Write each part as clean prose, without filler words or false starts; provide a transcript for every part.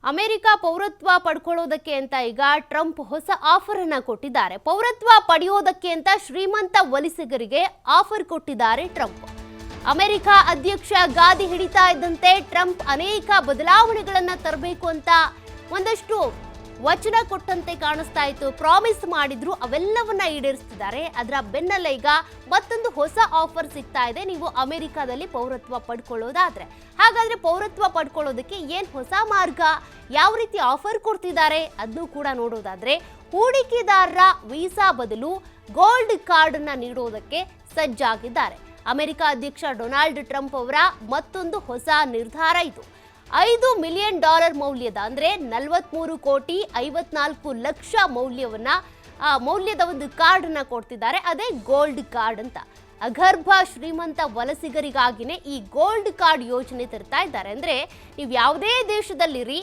America ಪೌರತ್ವ ಪಡ್ಕೊಳ್ಳೋದಕ್ಕೆ ಅಂತ ಈಗ ಟ್ರಂಪ್ ಹೊಸ ಆಫರ್ ಅನ್ನ ಕೊಟ್ಟಿದ್ದಾರೆ. ಪೌರತ್ವ ಪಡೆಯೋದಕ್ಕೆ ಅಂತ ಶ್ರೀಮಂತ ವಲಸಿಗರಿಗೆ ಆಫರ್ ಕೊಟ್ಟಿದ್ದಾರೆ ಟ್ರಂಪ್. ಅಮೆರಿಕ ಅಧ್ಯಕ್ಷ ಗಾದಿ ಹಿಡಿತಾ ಇದ್ದಂತೆ ಟ್ರಂಪ್ ಅನೇಕ ಬದಲಾವಣೆಗಳನ್ನ ತರಬೇಕು ಅಂತ ಒಂದಷ್ಟು ವಚನ ಕೊಟ್ಟಂತೆ ಕಾಣಿಸ್ತಾ ಇತ್ತು. ಪ್ರಾಮಿಸ್ ಮಾಡಿದ್ರು, ಅವೆಲ್ಲವನ್ನ ಈಡೇರಿಸ್ತಿದ್ದಾರೆ. ಅದರ ಬೆನ್ನಲ್ಲೇ ಈಗ ಮತ್ತೊಂದು ಹೊಸ ಆಫರ್ ಸಿಗ್ತಾ ಇದೆ. ನೀವು ಅಮೆರಿಕಾದಲ್ಲಿ ಪೌರತ್ವ ಪಡ್ಕೊಳ್ಳೋದಾದ್ರೆ, ಹಾಗಾದ್ರೆ ಪೌರತ್ವ ಪಡ್ಕೊಳ್ಳೋದಕ್ಕೆ ಏನ್ ಹೊಸ ಮಾರ್ಗ, ಯಾವ ರೀತಿ ಆಫರ್ ಕೊಡ್ತಿದ್ದಾರೆ ಅದನ್ನು ಕೂಡ ನೋಡೋದಾದ್ರೆ, ಹೂಡಿಕೆದಾರರ ವೀಸಾ ಬದಲು ಗೋಲ್ಡ್ ಕಾರ್ಡ್ ಅನ್ನ ನೀಡೋದಕ್ಕೆ ಸಜ್ಜಾಗಿದ್ದಾರೆ. ಅಮೆರಿಕ ಅಧ್ಯಕ್ಷ ಡೊನಾಲ್ಡ್ ಟ್ರಂಪ್ ಅವರ ಮತ್ತೊಂದು ಹೊಸ ನಿರ್ಧಾರ ಇದು. $5 ಮಿಲಿಯನ್ ಮೌಲ್ಯದ ಅಂದ್ರೆ 43,54,00,000 ಮೌಲ್ಯದ ಒಂದು ಕಾರ್ಡ್ ಅನ್ನ ಕೊಡ್ತಿದ್ದಾರೆ. ಅದೇ ಗೋಲ್ಡ್ ಕಾರ್ಡ್ ಅಂತ. ಅಗರ್ಭ ಶ್ರೀಮಂತ ವಲಸಿಗರಿಗಾಗಿನೇ ಈ ಗೋಲ್ಡ್ ಕಾರ್ಡ್ ಯೋಜನೆ ತರ್ತಾ ಇದ್ದಾರೆ. ಅಂದ್ರೆ ನೀವು ಯಾವುದೇ ದೇಶದಲ್ಲಿರಿ,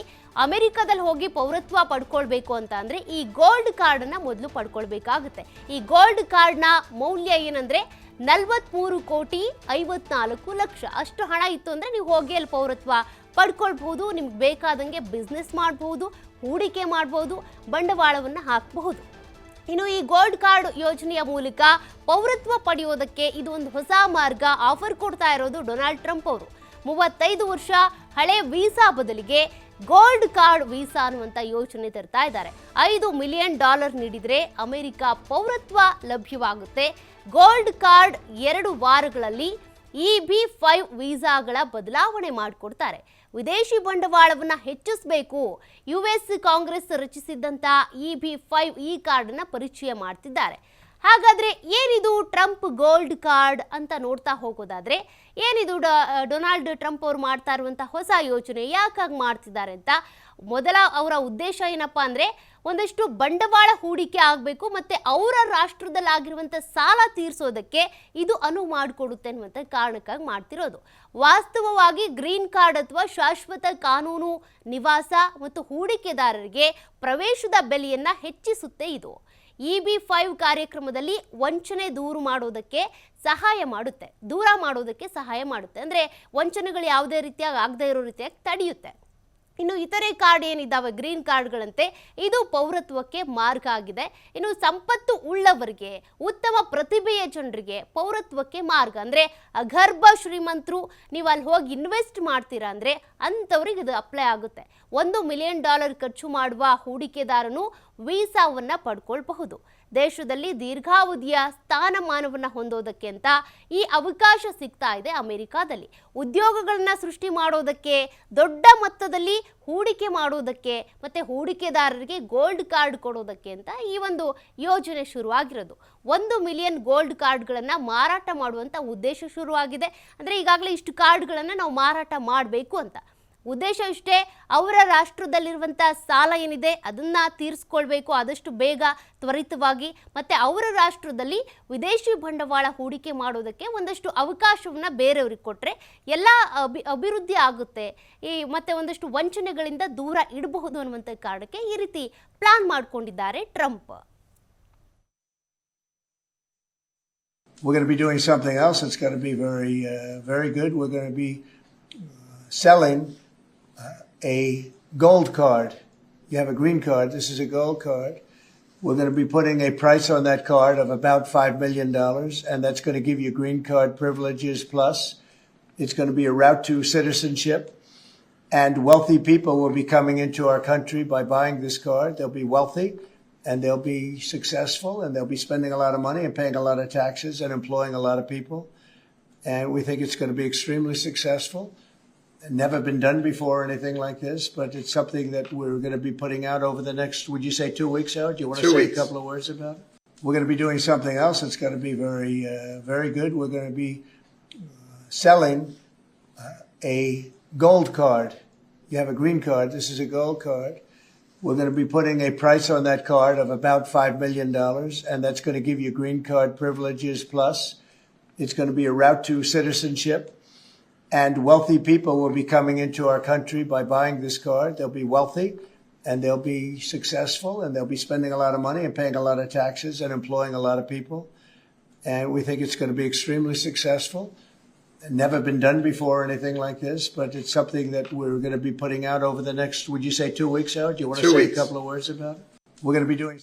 ಅಮೆರಿಕದಲ್ಲಿ ಹೋಗಿ ಪೌರತ್ವ ಪಡ್ಕೊಳ್ಬೇಕು ಅಂತ ಅಂದ್ರೆ ಈ ಗೋಲ್ಡ್ ಕಾರ್ಡ್ ಅನ್ನ ಮೊದಲು ಪಡ್ಕೊಳ್ಬೇಕಾಗುತ್ತೆ. ಈ ಗೋಲ್ಡ್ ಕಾರ್ಡ್ನ ಮೌಲ್ಯ ಏನಂದ್ರೆ 43,54,00,000 ಅಷ್ಟು ಹಣ ಇತ್ತು ಅಂದ್ರೆ ನೀವು ಹೋಗಿ ಅಲ್ಲಿ ಪೌರತ್ವ ಪಡ್ಕೊಳ್ಬಹುದು. ನಿಮ್ಗೆ ಬೇಕಾದಂಗೆ ಬಿಸ್ನೆಸ್ ಮಾಡಬಹುದು, ಹೂಡಿಕೆ ಮಾಡಬಹುದು, ಬಂಡವಾಳವನ್ನು ಹಾಕಬಹುದು. ಇನ್ನು ಈ ಗೋಲ್ಡ್ ಕಾರ್ಡ್ ಯೋಜನೆಯ ಮೂಲಕ ಪೌರತ್ವ ಪಡೆಯೋದಕ್ಕೆ ಇದು ಒಂದು ಹೊಸ ಮಾರ್ಗ ಆಫರ್ ಕೊಡ್ತಾ ಇರೋದು ಡೊನಾಲ್ಡ್ ಟ್ರಂಪ್ ಅವರು. 35 ವರ್ಷ ಹಳೆ ವೀಸಾ ಬದಲಿಗೆ ಗೋಲ್ಡ್ ಕಾರ್ಡ್ ವೀಸಾ ಅನ್ನುವಂಥ ಯೋಜನೆ ತರ್ತಾ ಇದ್ದಾರೆ. $5 ಮಿಲಿಯನ್ ನೀಡಿದ್ರೆ ಅಮೆರಿಕ ಪೌರತ್ವ ಲಭ್ಯವಾಗುತ್ತೆ. ಗೋಲ್ಡ್ ಕಾರ್ಡ್ 2 ವಾರಗಳಲ್ಲಿ EB-5 ವೀಸಾಗಳ ಬದಲಾವಣೆ ಮಾಡಿಕೊಡ್ತಾರೆ. ವಿದೇಶಿ ಬಂಡವಾಳವನ್ನು ಹೆಚ್ಚಿಸಬೇಕು. US ಕಾಂಗ್ರೆಸ್ ರಚಿಸಿದ್ದಂಥ EB-5 ಈ ಕಾರ್ಡನ್ನು ಪರಿಚಯ ಮಾಡ್ತಿದ್ದಾರೆ. ಹಾಗಾದ್ರೆ ಏನಿದು ಟ್ರಂಪ್ ಗೋಲ್ಡ್ ಕಾರ್ಡ್ ಅಂತ ನೋಡ್ತಾ ಹೋಗೋದಾದ್ರೆ, ಏನಿದು ಡೊನಾಲ್ಡ್ ಟ್ರಂಪ್ ಅವರು ಮಾಡ್ತಾ ಇರುವಂಥ ಹೊಸ ಯೋಜನೆ, ಯಾಕಾಗಿ ಮಾಡ್ತಿದ್ದಾರೆ ಅಂತ, ಮೊದಲ ಅವರ ಉದ್ದೇಶ ಏನಪ್ಪಾ ಅಂದ್ರೆ ಒಂದಷ್ಟು ಬಂಡವಾಳ ಹೂಡಿಕೆ ಆಗಬೇಕು, ಮತ್ತೆ ಅವರ ರಾಷ್ಟ್ರದಲ್ಲಾಗಿರುವಂಥ ಸಾಲ ತೀರಿಸೋದಕ್ಕೆ ಇದು ಅನುವು ಮಾಡಿಕೊಡುತ್ತೆ ಅನ್ನುವಂಥ ಕಾರಣಕ್ಕಾಗಿ ಮಾಡ್ತಿರೋದು. ವಾಸ್ತವವಾಗಿ ಗ್ರೀನ್ ಕಾರ್ಡ್ ಅಥವಾ ಶಾಶ್ವತ ಕಾನೂನು ನಿವಾಸ ಮತ್ತು ಹೂಡಿಕೆದಾರರಿಗೆ ಪ್ರವೇಶದ ಬೆಲೆಯನ್ನ ಹೆಚ್ಚಿಸುತ್ತೆ. ಇದು EB-5 ಕಾರ್ಯಕ್ರಮದಲ್ಲಿ ವಂಚನೆ ದೂರ ಮಾಡೋದಕ್ಕೆ ಸಹಾಯ ಮಾಡುತ್ತೆ. ಅಂದ್ರೆ ವಂಚನೆಗಳು ಯಾವುದೇ ರೀತಿಯಾಗಿ ಆಗದೇ ಇರೋ ರೀತಿಯಾಗಿ ತಡೆಯುತ್ತೆ. ಇನ್ನು ಇತರೆ ಕಾರ್ಡ್ ಏನಿದ್ದಾವೆ ಗ್ರೀನ್ ಕಾರ್ಡ್ಗಳಂತೆ ಇದು ಪೌರತ್ವಕ್ಕೆ ಮಾರ್ಗ ಆಗಿದೆ. ಇನ್ನು ಸಂಪತ್ತು ಉಳ್ಳವರಿಗೆ, ಉತ್ತಮ ಪ್ರತಿಭೆಯ ಜನರಿಗೆ ಪೌರತ್ವಕ್ಕೆ ಮಾರ್ಗ. ಅಂದ್ರೆ ಅಗರ್ಭ ಶ್ರೀಮಂತರು, ನೀವು ಅಲ್ಲಿ ಹೋಗಿ ಇನ್ವೆಸ್ಟ್ ಮಾಡ್ತೀರಾ ಅಂದ್ರೆ ಅಂಥವ್ರಿಗೆ ಇದು ಅಪ್ಲೈ ಆಗುತ್ತೆ. $1 ಮಿಲಿಯನ್ ಖರ್ಚು ಮಾಡುವ ಹೂಡಿಕೆದಾರನು ವೀಸಾವನ್ನ ಪಡ್ಕೊಳ್ಬಹುದು. ದೇಶದಲ್ಲಿ ದೀರ್ಘಾವಧಿಯ ಸ್ಥಾನಮಾನವನ್ನು ಹೊಂದೋದಕ್ಕೆ ಅಂತ ಈ ಅವಕಾಶ ಸಿಗ್ತಾ ಇದೆ ಅಮೆರಿಕಾದಲ್ಲಿ. ಉದ್ಯೋಗಗಳನ್ನ ಸೃಷ್ಟಿ ಮಾಡೋದಕ್ಕೆ, ದೊಡ್ಡ ಮೊತ್ತದಲ್ಲಿ ಹೂಡಿಕೆ ಮಾಡೋದಕ್ಕೆ, ಮತ್ತೆ ಹೂಡಿಕೆದಾರರಿಗೆ ಗೋಲ್ಡ್ ಕಾರ್ಡ್ ಕೊಡೋದಕ್ಕೆ ಅಂತ ಈ ಒಂದು ಯೋಜನೆ ಶುರುವಾಗಿರೋದು. 1 ಮಿಲಿಯನ್ ಗೋಲ್ಡ್ ಕಾರ್ಡ್ಗಳನ್ನು ಮಾರಾಟ ಮಾಡುವಂಥ ಉದ್ದೇಶ ಶುರುವಾಗಿದೆ. ಅಂದರೆ ಈಗಾಗಲೇ ಇಷ್ಟು ಕಾರ್ಡ್ಗಳನ್ನು ನಾವು ಮಾರಾಟ ಮಾಡಬೇಕು ಅಂತ. ಉದ್ದೇಶ ಇಷ್ಟೇ, ಅವರ ರಾಷ್ಟ್ರದಲ್ಲಿರುವಂಥ ಸಾಲ ಏನಿದೆ ಅದನ್ನ ತೀರಿಸ್ಕೊಳ್ಬೇಕು ಆದಷ್ಟು ಬೇಗ, ತ್ವರಿತವಾಗಿ. ಮತ್ತೆ ಅವರ ರಾಷ್ಟ್ರದಲ್ಲಿ ವಿದೇಶಿ ಬಂಡವಾಳ ಹೂಡಿಕೆ ಮಾಡೋದಕ್ಕೆ ಒಂದಷ್ಟು ಅವಕಾಶವನ್ನ ಬೇರೆಯವ್ರಿಗೆ ಕೊಟ್ಟರೆ ಎಲ್ಲ ಅಭಿವೃದ್ಧಿ ಆಗುತ್ತೆ. ಮತ್ತೆ ಒಂದಷ್ಟು ವಂಚನೆಗಳಿಂದ ದೂರ ಇಡಬಹುದು ಅನ್ನುವಂಥ ಕಾರಣಕ್ಕೆ ಈ ರೀತಿ ಪ್ಲಾನ್ ಮಾಡ್ಕೊಂಡಿದ್ದಾರೆ Trump. We're going to be doing something else that's going to be very good. We're going to be selling a gold card. You have a green card. This is a gold card. We're going to be putting a price on that card of about $5 million, and that's going to give you green card privileges plus. It's going to be a route to citizenship, and wealthy people will be coming into our country by buying this card. They'll be wealthy, and they'll be successful, and they'll be spending a lot of money and paying a lot of taxes and employing a lot of people. And we think it's going to be extremely successful. Never been done before or anything like this, but it's something that we're going to be putting out over the next, would you say 2 weeks out? Do you want to say a couple of words about it? We're going to be doing something else that's going to be very good. We're going to be selling a gold card. You have a green card. This is a gold card. We're going to be putting a price on that card of about $5 million, and that's going to give you green card privileges plus. It's going to be a route to citizenship, and wealthy people will be coming into our country by buying this card. They'll be wealthy, and they'll be successful, and they'll be spending a lot of money and paying a lot of taxes and employing a lot of people. And we think it's going to be extremely successful. Never been done before or anything like this, but it's something that we're going to be putting out over the next, would you say 2 weeks out? Do you want to 2 say weeks. a couple of words about it? We're going to be doing